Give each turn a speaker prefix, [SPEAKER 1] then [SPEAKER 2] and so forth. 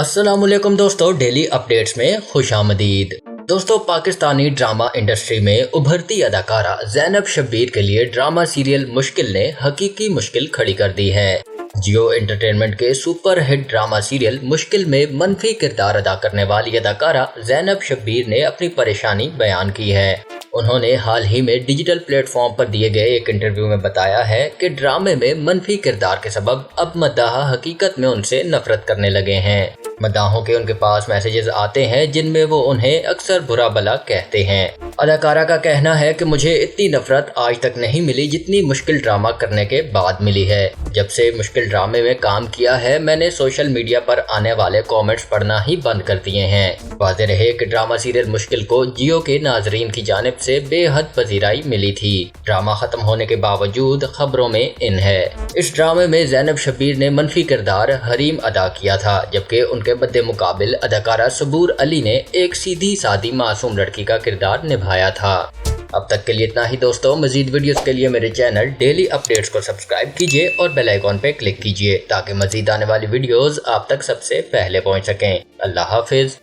[SPEAKER 1] अस्सलामुअलैकुम दोस्तों, daily updates में खुशामदीद। दोस्तों, पाकिस्तानी ड्रामा इंडस्ट्री में उभरती अदाकारा ज़ैनब शब्बीर के लिए ड्रामा सीरियल मुश्किल ने हकीकी मुश्किल खड़ी कर दी है। जियो एंटरटेनमेंट के सुपर हिट ड्रामा सीरियल मुश्किल में मनफी किरदार अदा करने वाली अदाकारा ज़ैनब शब्बीर ने अपनी परेशानी बयान की है। उन्होंने हाल ही में डिजिटल प्लेटफॉर्म पर दिए गए एक इंटरव्यू में बताया है कि ड्रामे में मनफी किरदार के सबब अब मद्दाह हकीकत में उनसे नफरत करने लगे हैं। मद्दाहों के उनके पास मैसेजेस आते हैं जिनमें वो उन्हें अक्सर बुरा भला कहते हैं। अदाकारा का कहना है कि मुझे इतनी नफरत आज तक नहीं मिली जितनी मुश्किल ड्रामा करने के बाद मिली है। जब से मुश्किल ड्रामे में काम किया है, मैंने सोशल मीडिया पर आने वाले कमेंट्स पढ़ना ही बंद कर दिए हैं। वाज़ेह रहे कि ड्रामा सीरियल मुश्किल को जियो के नाजरीन की जानिब से बेहद पजीराई मिली थी। ड्रामा खत्म होने के बावजूद खबरों में इन है। इस ड्रामे में ज़ैनब शब्बीर ने मनफी किरदार हरीम अदा किया था, जबकि उनके बदले मुकाबिल अदाकारा सबूर अली ने एक सीधी सादी मासूम लड़की का किरदार निभाया था। अब तक के लिए इतना ही दोस्तों। मजीद वीडियोस के लिए मेरे चैनल डेली अपडेट्स को सब्सक्राइब कीजिए और बेल आइकॉन पे क्लिक कीजिए ताकि मजीद आने वाली वीडियोस आप तक सबसे पहले पहुंच सकें। अल्लाह हाफिज।